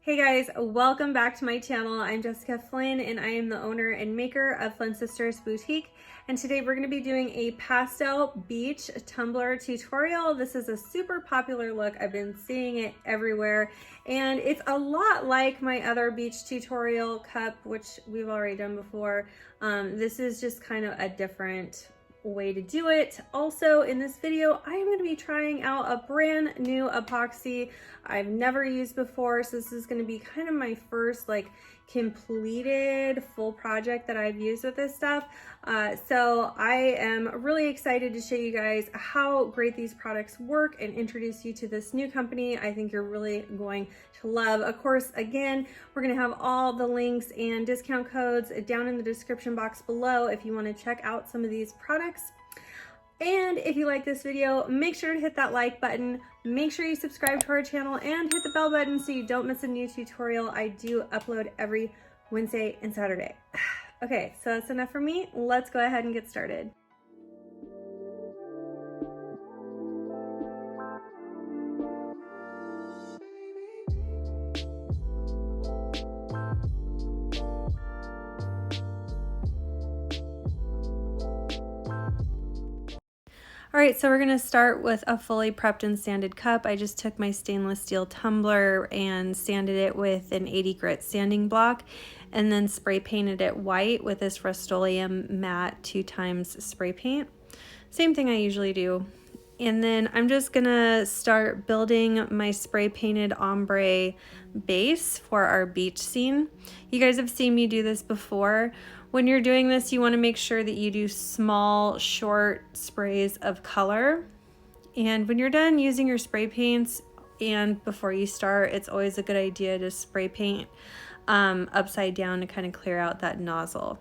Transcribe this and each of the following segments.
Hey guys, welcome back to my channel. I'm Jessica Flynn and I am the owner and maker of Flynn Sisters Boutique. And today we're gonna be doing a pastel beach tumbler tutorial. This is a super popular look. I've been seeing it everywhere. And it's a lot like my other beach tutorial cup, which we've already done before. This is just kind of a different way to do it. Also in this video, I am going to be trying out a brand new epoxy I've never used before. So this is going to be kind of my first completed full project that I've used with this stuff. So I am really excited to show you guys how great these products work and introduce you to this new company. I think you're really going to love. Of course, again, we're going to have all the links and discount codes down in the description box below if you want to check out some of these products. And if you like this video, make sure to hit that like button, make sure you subscribe to our channel and hit the bell button so you don't miss a new tutorial. I do upload every Wednesday and Saturday. Okay, so that's enough for me. Let's go ahead and get started. All right, so we're gonna start with a fully prepped and sanded cup. I just took my stainless steel tumbler and sanded it with an 80 grit sanding block and then spray painted it white with this Rust-Oleum matte 2x spray paint. Same thing I usually do. And then I'm just gonna start building my spray painted ombre base for our beach scene. You guys have seen me do this before. When you're doing this, you want to make sure that you do small, short sprays of color. And when you're done using your spray paints and before you start, it's always a good idea to spray paint upside down to kind of clear out that nozzle.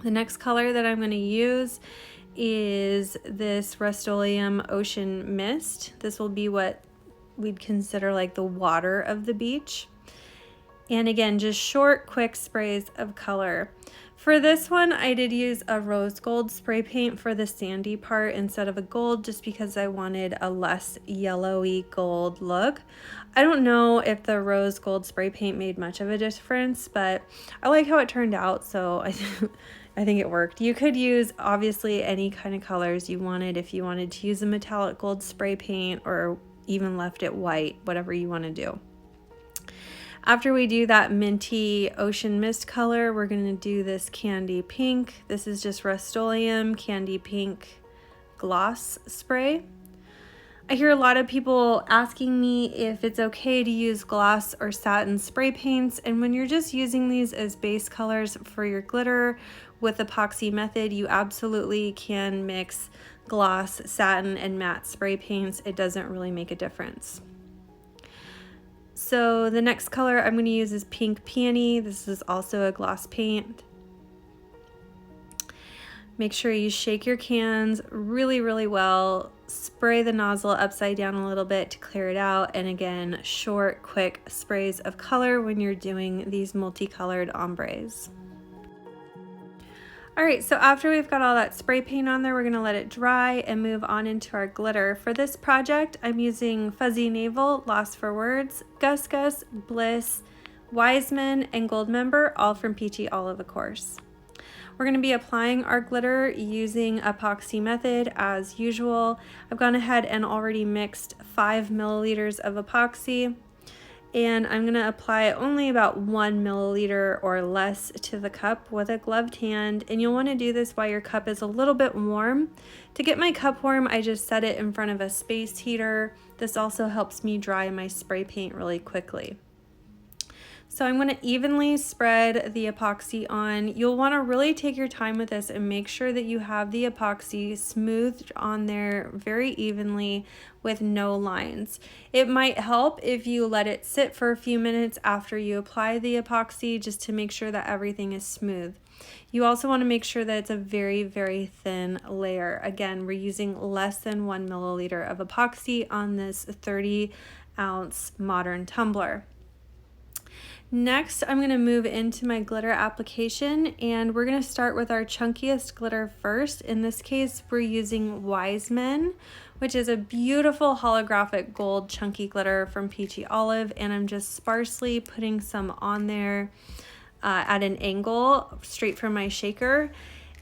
The next color that I'm going to use is this Rust-Oleum Ocean Mist. This will be what we'd consider like the water of the beach. And again, just short, quick sprays of color. For this one, I did use a rose gold spray paint for the sandy part instead of a gold, just because I wanted a less yellowy gold look. I don't know if the rose gold spray paint made much of a difference, but I like how it turned out, so I think it worked. You could use obviously any kind of colors you wanted if you wanted to use a metallic gold spray paint or even left it white, whatever you want to do. After we do that minty ocean mist color, we're going to do this candy pink. This is just Rust-Oleum candy pink gloss spray. I hear a lot of people asking me if it's okay to use gloss or satin spray paints, and when you're just using these as base colors for your glitter with epoxy method, you absolutely can mix gloss, satin, and matte spray paints. It doesn't really make a difference. So the next color I'm going to use is Pink Peony. This is also a gloss paint. Make sure you shake your cans really, really well. Spray the nozzle upside down a little bit to clear it out. And again, short, quick sprays of color when you're doing these multicolored ombres. All right, so after we've got all that spray paint on there, we're gonna let it dry and move on into our glitter. For this project, I'm using Fuzzy Navel, Lost for Words, Gus Gus, Bliss, Wisemen, and Gold Member, all from Peachy Olive, of course. We're gonna be applying our glitter using epoxy method as usual. I've gone ahead and already mixed 5 milliliters of epoxy. And I'm going to apply only about 1 milliliter or less to the cup with a gloved hand. And you'll want to do this while your cup is a little bit warm. To get my cup warm, I just set it in front of a space heater. This also helps me dry my spray paint really quickly. So I'm going to evenly spread the epoxy on. You'll want to really take your time with this and make sure that you have the epoxy smoothed on there very evenly with no lines. It might help if you let it sit for a few minutes after you apply the epoxy just to make sure that everything is smooth. You also want to make sure that it's a very, very thin layer. Again, we're using less than 1 milliliter of epoxy on this 30-ounce modern tumbler. Next, I'm going to move into my glitter application, and we're going to start with our chunkiest glitter first. In this case, we're using Wisemen, which is a beautiful holographic gold chunky glitter from Peachy Olive, and I'm just sparsely putting some on there at an angle straight from my shaker,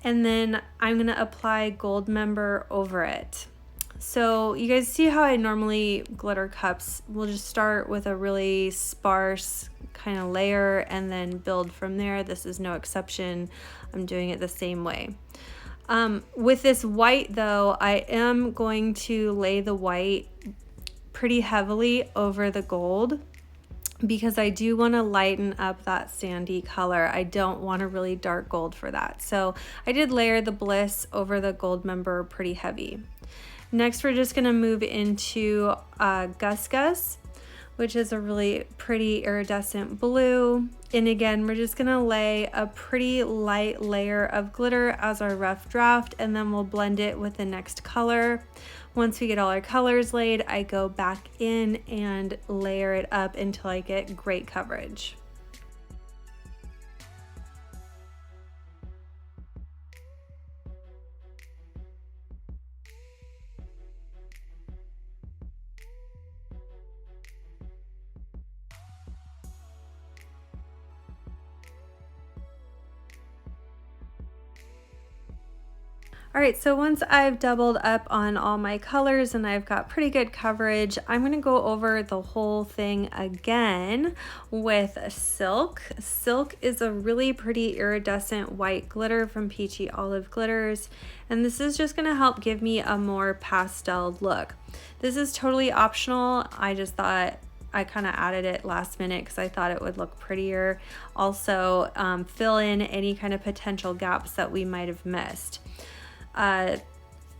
and then I'm going to apply Gold Member over it. So you guys see how I normally glitter cups, we'll just start with a really sparse kind of layer and then build from there. This is no exception. I'm doing it the same way. With this white though, I am going to lay the white pretty heavily over the gold because I do want to lighten up that sandy color. I don't want a really dark gold for that. So I did layer the Bliss over the Gold Member pretty heavy. Next, we're just gonna move into Gus Gus, which is a really pretty iridescent blue. And again, we're just gonna lay a pretty light layer of glitter as our rough draft, and then we'll blend it with the next color. Once we get all our colors laid, I go back in and layer it up until I get great coverage. All right, so once I've doubled up on all my colors and I've got pretty good coverage, I'm gonna go over the whole thing again with Silk. Silk is a really pretty iridescent white glitter from Peachy Olive Glitters, and this is just gonna help give me a more pastel look. This is totally optional. I just thought I kind of added it last minute because I thought it would look prettier. Also, fill in any kind of potential gaps that we might have missed. And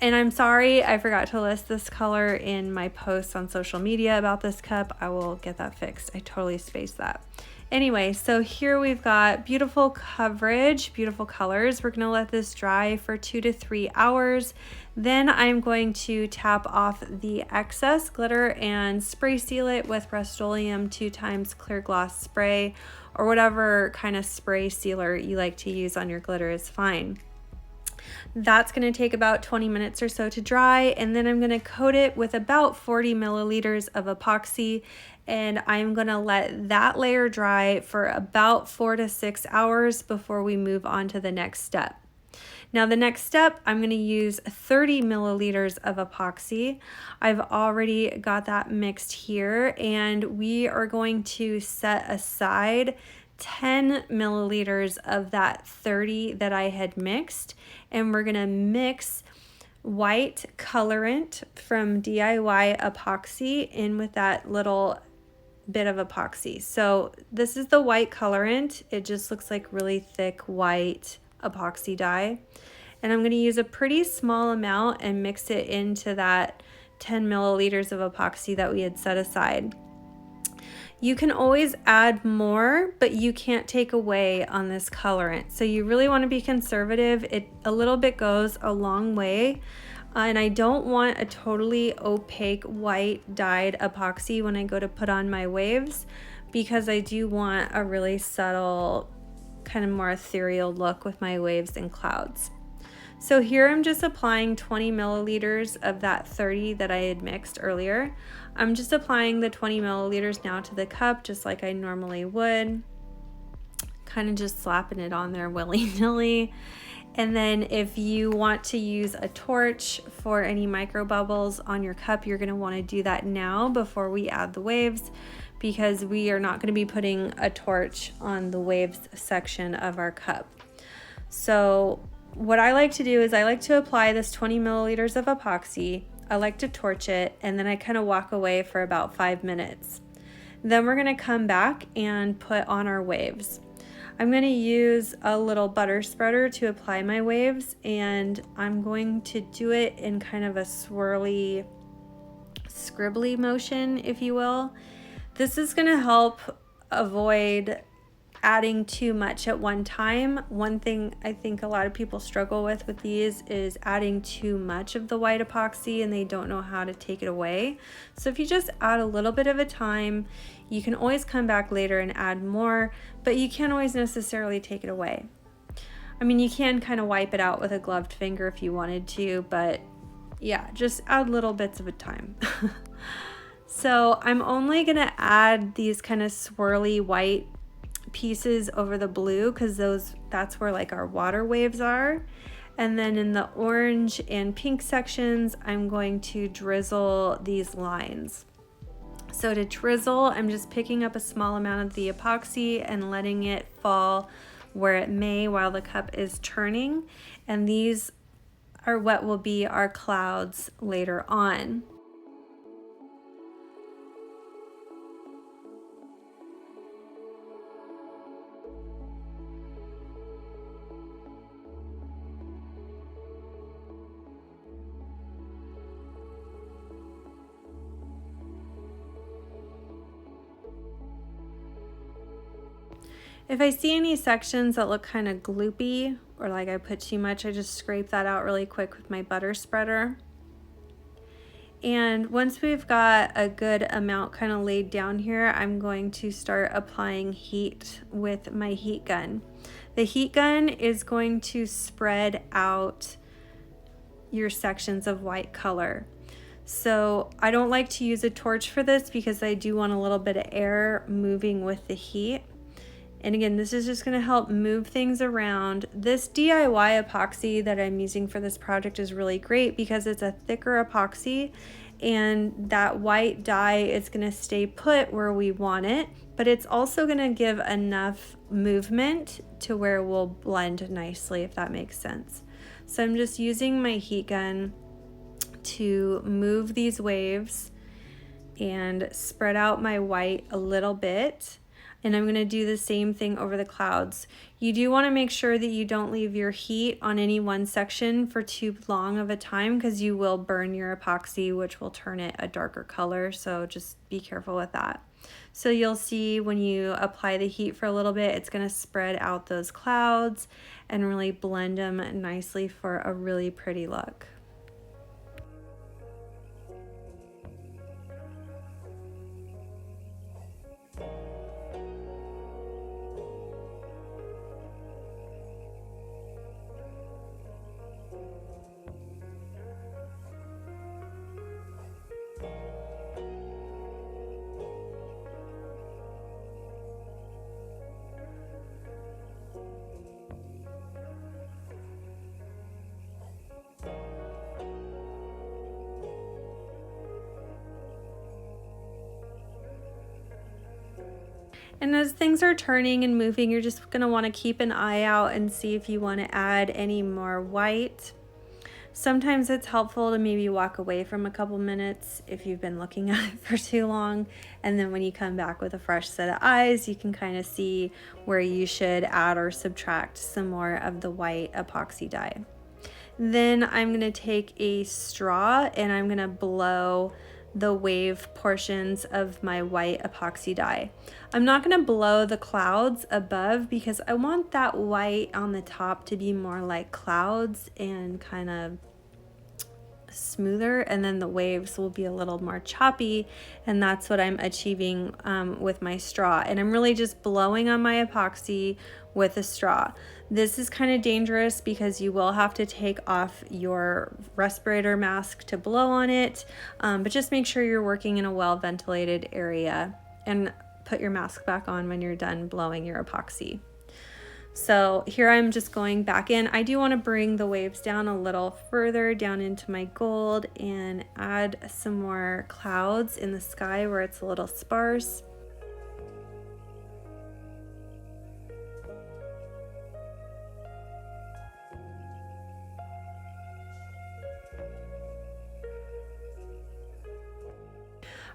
I'm sorry, I forgot to list this color in my posts on social media about this cup. I will get that fixed. I totally spaced that. Anyway, so here we've got beautiful coverage, beautiful colors. We're gonna let this dry for 2 to 3 hours. Then I'm going to tap off the excess glitter and spray seal it with Rust-Oleum 2x clear gloss spray, or whatever kind of spray sealer you like to use on your glitter is fine. That's going to take about 20 minutes or so to dry, and then I'm going to coat it with about 40 milliliters of epoxy, and I'm going to let that layer dry for about 4 to 6 hours before we move on to the next step. Now the next step, I'm going to use 30 milliliters of epoxy. I've already got that mixed here, and we are going to set aside 10 milliliters of that 30 that I had mixed, and we're gonna mix white colorant from DIY Epoxy in with that little bit of epoxy. So this is the white colorant. It just looks like really thick white epoxy dye. And I'm gonna use a pretty small amount and mix it into that 10 milliliters of epoxy that we had set aside. You can always add more, but you can't take away on this colorant. So you really want to be conservative. A little bit goes a long way. And I don't want a totally opaque white dyed epoxy when I go to put on my waves, because I do want a really subtle, kind of more ethereal look with my waves and clouds. So here I'm just applying 20 milliliters of that 30 that I had mixed earlier. I'm just applying the 20 milliliters now to the cup just like I normally would. Kind of just slapping it on there willy-nilly. And then if you want to use a torch for any micro bubbles on your cup, you're going to want to do that now before we add the waves, because we are not going to be putting a torch on the waves section of our cup. So what I like to do is I like to apply this 20 milliliters of epoxy. I like to torch it, and then I kind of walk away for about 5 minutes. Then we're going to come back and put on our waves. I'm going to use a little butter spreader to apply my waves, and I'm going to do it in kind of a swirly, scribbly motion, if you will. This is going to help avoid adding too much at one time. One thing I think a lot of people struggle with these is adding too much of the white epoxy and they don't know how to take it away. So if you just add a little bit at a time, you can always come back later and add more, but you can't always necessarily take it away. I mean, you can kind of wipe it out with a gloved finger if you wanted to, but yeah, just add little bits of a time. So I'm only gonna add these kind of swirly white pieces over the blue because that's where like our water waves are. And then in the orange and pink sections, I'm going to drizzle these lines. So to drizzle, I'm just picking up a small amount of the epoxy and letting it fall where it may while the cup is turning. And these are what will be our clouds later on. If I see any sections that look kind of gloopy or like I put too much, I just scrape that out really quick with my butter spreader. And once we've got a good amount kind of laid down here, I'm going to start applying heat with my heat gun. The heat gun is going to spread out your sections of white color. So I don't like to use a torch for this because I do want a little bit of air moving with the heat. And again, this is just going to help move things around. This DIY epoxy that I'm using for this project is really great because it's a thicker epoxy and that white dye is going to stay put where we want it, but it's also going to give enough movement to where it will blend nicely, if that makes sense. So I'm just using my heat gun to move these waves and spread out my white a little bit. And I'm going to do the same thing over the clouds. You do want to make sure that you don't leave your heat on any one section for too long of a time because you will burn your epoxy, which will turn it a darker color. So just be careful with that. So you'll see when you apply the heat for a little bit, it's going to spread out those clouds and really blend them nicely for a really pretty look. And as things are turning and moving, you're just going to want to keep an eye out and see if you want to add any more white. Sometimes it's helpful to maybe walk away from a couple minutes if you've been looking at it for too long. And then when you come back with a fresh set of eyes, you can kind of see where you should add or subtract some more of the white epoxy dye. Then I'm going to take a straw and I'm going to blow the wave portions of my white epoxy dye. I'm not going to blow the clouds above because I want that white on the top to be more like clouds and kind of smoother, and then the waves will be a little more choppy, and that's what I'm achieving with my straw. And I'm really just blowing on my epoxy with a straw. This is kind of dangerous because you will have to take off your respirator mask to blow on it, but just make sure you're working in a well ventilated area and put your mask back on when you're done blowing your epoxy. So here I'm just going back in. I do want to bring the waves down a little further down into my gold and add some more clouds in the sky where it's a little sparse.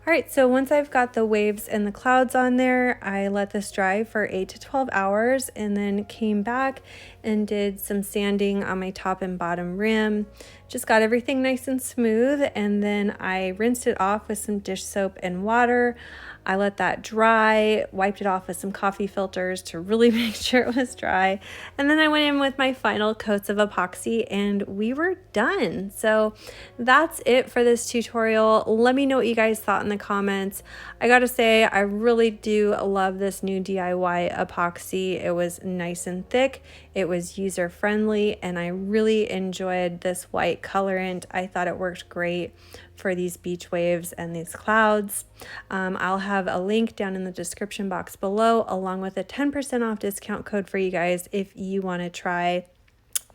All right, so once I've got the waves and the clouds on there, I let this dry for 8 to 12 hours and then came back and did some sanding on my top and bottom rim. Just got everything nice and smooth, and then I rinsed it off with some dish soap and water. I let that dry, wiped it off with some coffee filters to really make sure it was dry. And then I went in with my final coats of epoxy and we were done. So that's it for this tutorial. Let me know what you guys thought in the comments. I gotta say, I really do love this new DIY epoxy. It was nice and thick. It was user friendly and I really enjoyed this white colorant. I thought it worked great for these beach waves and these clouds. I'll have a link down in the description box below along with a 10% off discount code for you guys if you want to try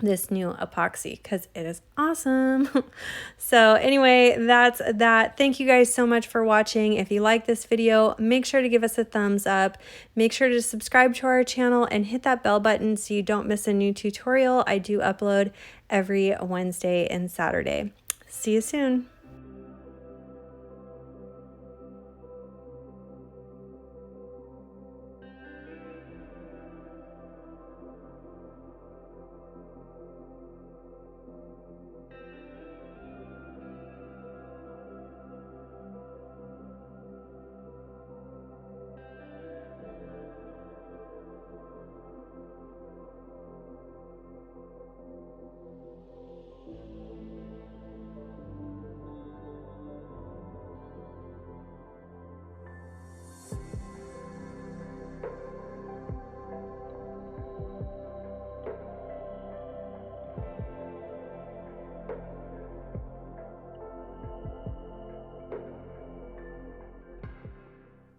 this new epoxy because it is awesome. So anyway, that's that. Thank you guys so much for watching. If you like this video, make sure to give us a thumbs up. Make sure to subscribe to our channel and hit that bell button so you don't miss a new tutorial. I do upload every Wednesday and Saturday. See you soon.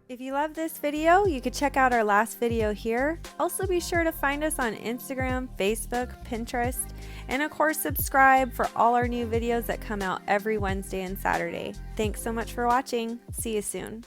If you love this video, you could check out our last video here. Also be sure to find us on Instagram, Facebook, Pinterest, and of course subscribe for all our new videos that come out every Wednesday and Saturday. Thanks so much for watching. See you soon.